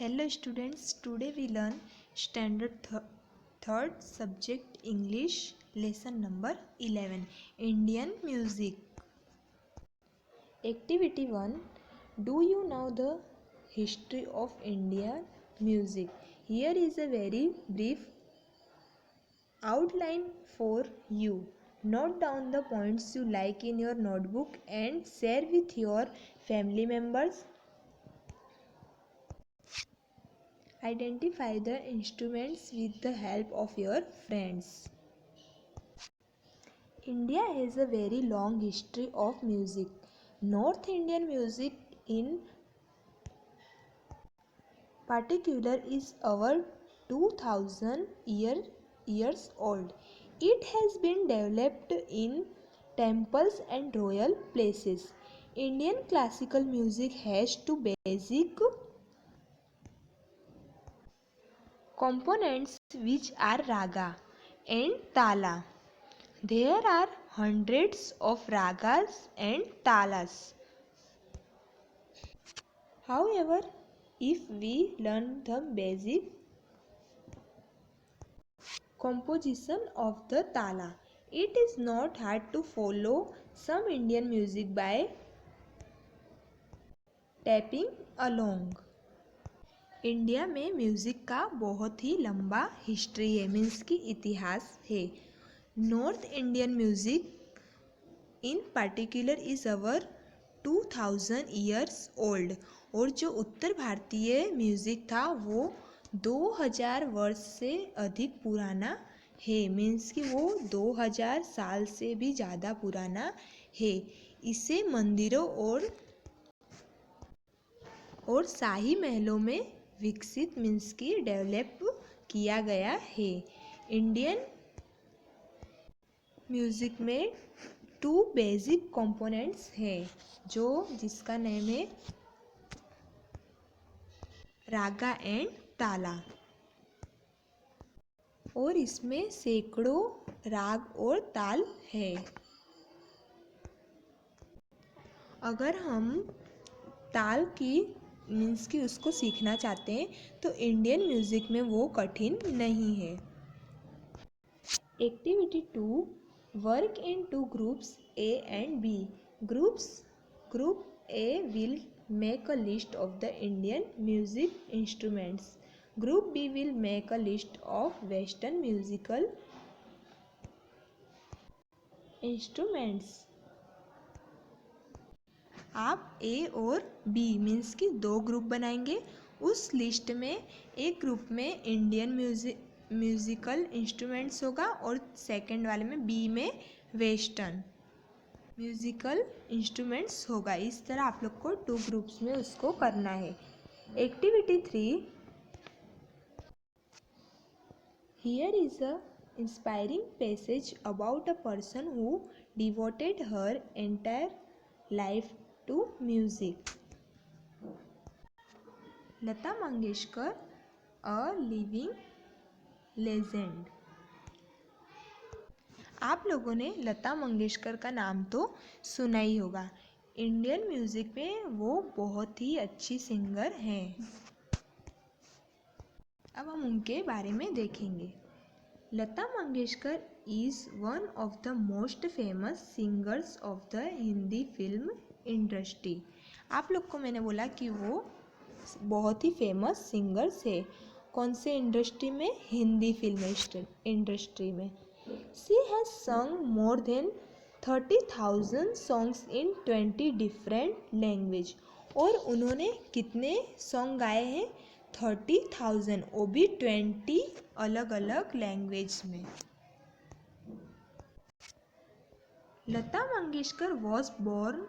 Hello students, today we learn standard third subject English lesson number 11 Indian music. Activity 1. Do you know the history of Indian music? Here is a very brief outline for you. Note down the points you like in your notebook and share with your family members. Identify the instruments with the help of your friends. India has a very long history of music. North Indian music in particular is over 2000 years old. It has been developed in temples and royal places. Indian classical music has two basic components which are raga and tala. There are hundreds of ragas and talas. However, if we learn the basic composition of the tala, it is not hard to follow some Indian music by tapping along. India में music का बहुत ही लंबा history है, means की इतिहास है. North Indian music in particular is our 2000 years old. और जो उत्तर भारतीय म्यूज़िक था वो 2000 वर्ष से अधिक पुराना है, मीन्स कि वो 2000 साल से भी ज़्यादा पुराना है. इसे मंदिरों और शाही महलों में विकसित मीन्स की डेवलप किया गया है. इंडियन म्यूज़िक में टू बेसिक कंपोनेंट्स हैं जिसका नेम है रागा एंड ताला. और इसमें सैकड़ों राग और ताल है. अगर हम ताल की मीन्स कि उसको सीखना चाहते हैं तो इंडियन म्यूज़िक में वो कठिन नहीं है. Activity 2. Work in two groups A and B. Group A will make a list of the Indian music instruments. Group B will make a list of Western musical instruments. आप A और B means कि दो group बनाएंगे. उस list में एक group में Indian musical instruments होगा और सेकंड वाले में B में वेस्टर्न म्यूजिकल इंस्ट्रूमेंट्स होगा. इस तरह आप लोग को टू ग्रुप्स में उसको करना है. Activity 3. Here is a inspiring passage about a person who devoted her entire life to music. Lata Mangeshkar, a living legend. आप लोगों ने लता मंगेशकर का नाम तो सुना ही होगा. इंडियन म्यूज़िक में वो बहुत ही अच्छी सिंगर हैं. अब हम उनके बारे में देखेंगे. Lata Mangeshkar is one of the most famous singers of the Hindi film industry. आप लोग को मैंने बोला कि वो बहुत ही फेमस सिंगर्स है. कौन से इंडस्ट्री में? हिंदी फिल्म इंडस्ट्री में. She has sung more than 30,000 songs in 20 different language. और उन्होंने कितने सॉन्ग गाए हैं? 30,000, वो भी 20 अलग अलग लैंग्वेज में. Lata Mangeshkar was born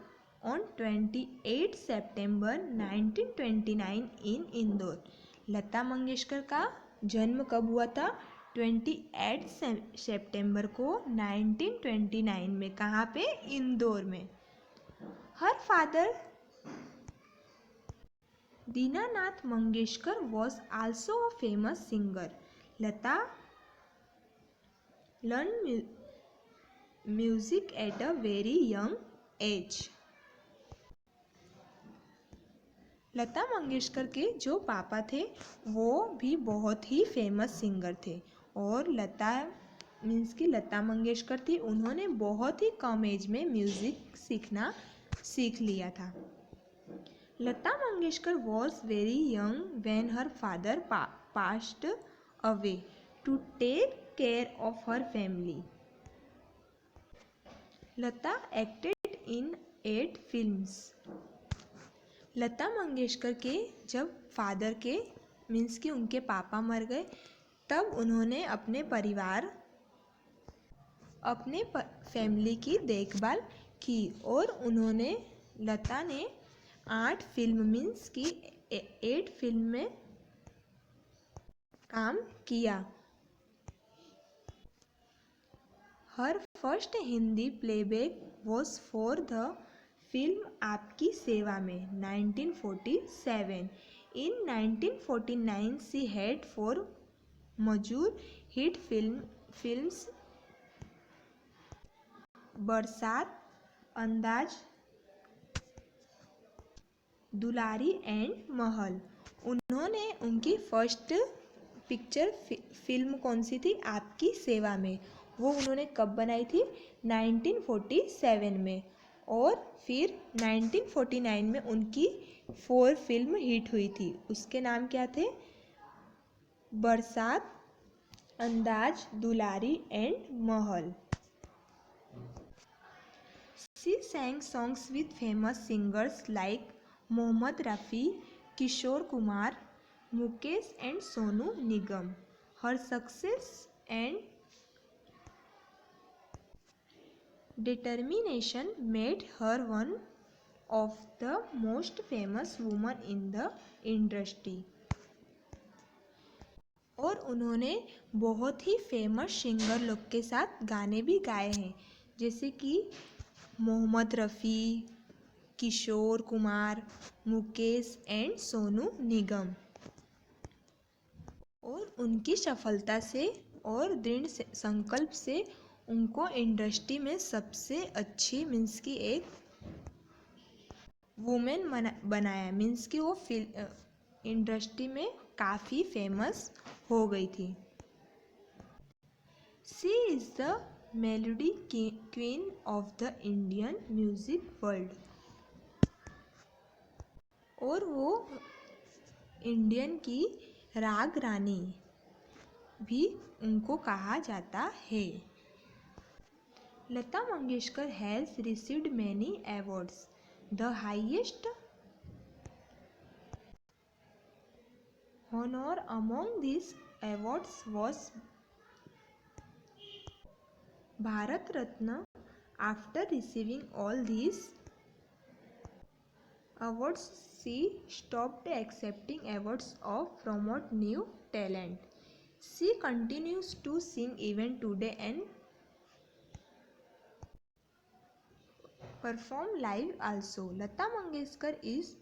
on 28 September 1929 in Indore. Lata Mangeshkar का जन्म कब हुआ था? 28 सितंबर को 1929 में. कहाँ पे? इंदौर में. Her father Dinanath Mangeshkar was also a famous singer. Lata learn music at a very young age. Lata Mangeshkar के जो पापा थे वो भी बहुत ही फेमस सिंगर थे और लता मंगेशकर थी, उन्होंने बहुत ही कम एज में म्यूज़िक सीख लिया था। Lata Mangeshkar was very young when her father passed away to take care of her family. Lata acted in 8 films. Lata Mangeshkar के जब फादर के मीन्स कि उनके पापा मर गए तब उन्होंने अपने फैमिली की देखभाल की और लता ने 8 फिल्म मीन्स की 8 फिल्म में काम किया। Her first Hindi playback was for the film Aapki Seva में 1947. In 1949 she had 4 major hit films बरसात, अंदाज, दुलारी एंड महल। उन्होंने उनकी फर्स्ट पिक्चर फिल्म कौन सी थी? आपकी सेवा में। वो उन्होंने कब बनाई थी? 1947 में। और फिर 1949 में उनकी 4 फिल्म हिट हुई थी। उसके नाम क्या थे? बरसात, अंदाज, दुलारी and Mahal. She sang songs with famous singers like Mohammad Rafi, Kishore Kumar, Mukesh and Sonu Nigam. Her success and determination made her one of the most famous women in the industry. और उन्होंने बहुत ही famous singer लोग के साथ गाने भी गाए हैं, जैसे कि मोहम्मद रफ़ी, किशोर कुमार, मुकेश एंड सोनू निगम। और उनकी सफलता से और दृढ़ संकल्प से उनको इंडस्ट्री में सबसे अच्छी मीन्स की एक वुमेन बनाया, मीन्स कि वो इंडस्ट्री में काफ़ी फेमस हो गई थी। She is the melody queen of the Indian music world. और वो इंडियन की राग रानी भी उनको कहा जाता है। Lata Mangeshkar has received many awards. The highest honor among these awards was Bharat Ratna. After receiving all these awards, she stopped accepting awards to promote new talent. She continues to sing even today and perform live also. Lata Mangeshkar is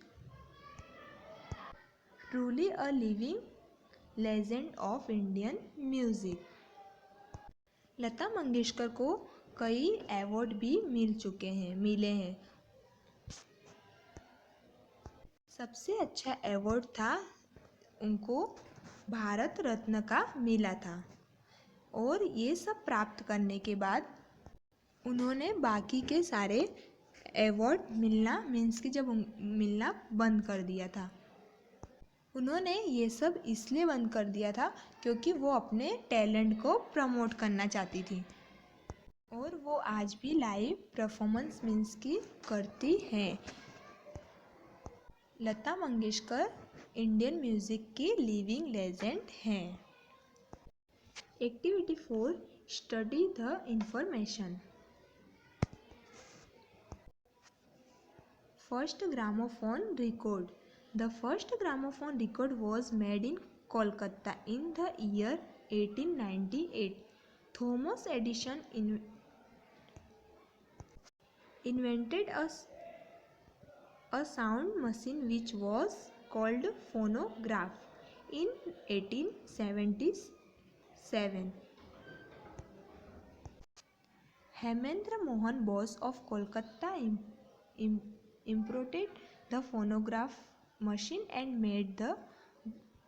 truly a living legend of Indian music. Lata Mangeshkar को कई award भी मिले हैं। सबसे अच्छा award था उनको भारत रत्न का मिला था। और ये सब प्राप्त करने के बाद उन्होंने बाकी के सारे अवार्ड मिलना मीन्स कि जब मिलना बंद कर दिया था। उन्होंने ये सब इसलिए बंद कर दिया था क्योंकि वो अपने टैलेंट को प्रमोट करना चाहती थी। और वो आज भी लाइव परफॉर्मेंस मीन्स की करती हैं। लता मंगेशकर इंडियन म्यूज़िक की लिविंग लेजेंड हैं। Activity 4 study the information. First gramophone record. The first gramophone record was made in Kolkata in the year 1898. Thomas Edison invented a sound machine which was called phonograph in 1877. Hemendra Mohan Bose of Kolkata imported the phonograph machine and made the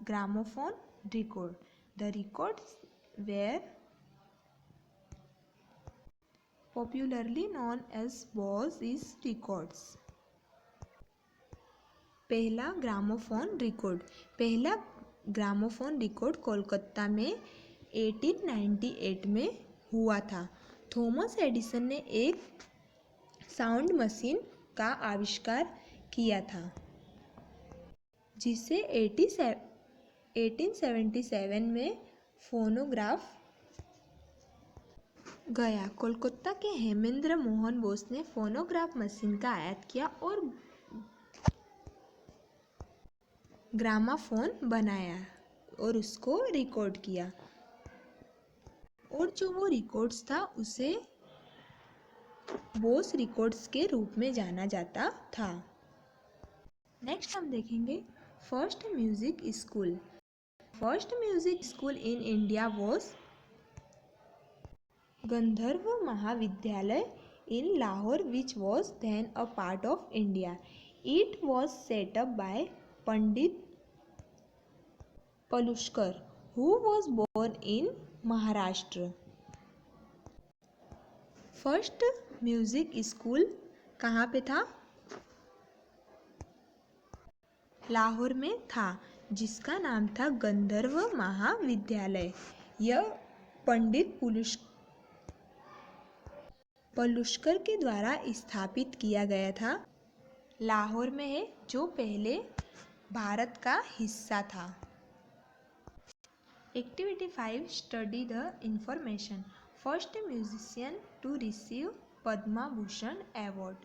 gramophone record. The records were popularly known as Bose records. पहला gramophone record Kolkata में 1898 में हुआ था। Thomas Edison ने एक sound machine का आविष्कार किया था जिसे 1877 में फोनोग्राफ गया। कोलकाता के हेमेंद्र मोहन बोस ने फोनोग्राफ मशीन का आयात किया और ग्रामाफोन बनाया और उसको रिकॉर्ड किया, और जो वो रिकॉर्ड्स था उसे बोस रिकॉर्ड्स के रूप में जाना जाता था। नेक्स्ट हम देखेंगे first music school. First music school in India was गंधर्व महाविद्यालय in Lahore, which was then a part of India. It was set up by Pandit Palushkar, who was born in Maharashtra. First music school कहाँ पे था? लाहौर में था, जिसका नाम था गंधर्व महाविद्यालय। यह पंडित पलुष्कर के द्वारा स्थापित किया गया था। लाहौर में है, जो पहले भारत का हिस्सा था। Activity 5 study the information. First musician to receive Padma Bhushan award.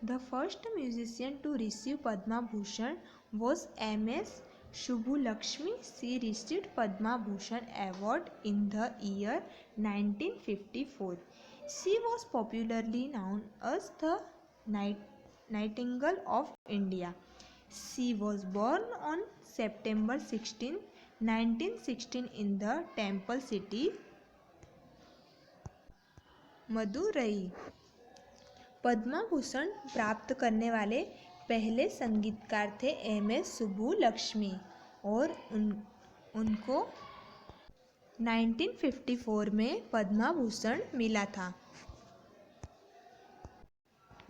The first musician to receive Padma Bhushan was M.S. Subbulakshmi. She received Padma Bhushan Award in the year 1954. She was popularly known as the Nightingale of India. She was born on September 16, 1916 in the temple city Madurai. Padma Bhushan प्राप्त करने वाले पहले संगीतकार थे M.S. Subbulakshmi और उनको 1954 में पद्मा भूषण मिला था।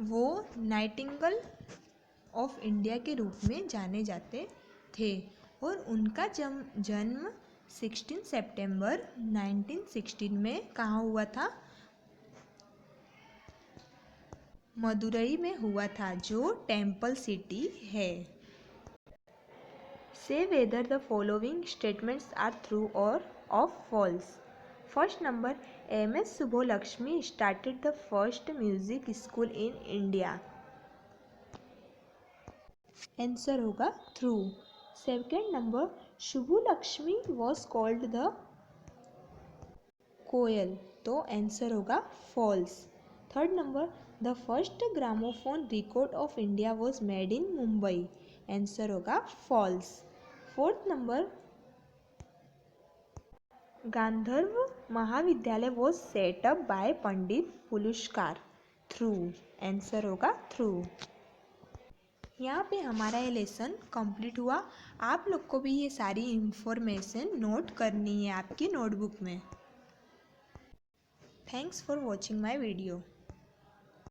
वो नाइटिंगेल ऑफ इंडिया के रूप में जाने जाते थे और उनका जन्म 16 सितंबर 1916 में कहाँ हुआ था? मदुरई में हुआ था, जो टेम्पल सिटी है। Say whether the following statements are true or of false. First number, M.S. Subbulakshmi started the first music school in India. Answer होगा true. Second number, Subbulakshmi was called the koel, तो आंसर होगा false. Third number, the first gramophone record of India was made in Mumbai, answer होगा false. Fourth number, Gandharva Mahavidyalaya was set up by Pandit Paluskar, true, answer होगा true. यहाँ पे हमारा ये lesson complete हुआ। आप लोग को भी ये सारी इंफॉर्मेशन नोट करनी है आपकी नोटबुक में। Thanks for watching my video.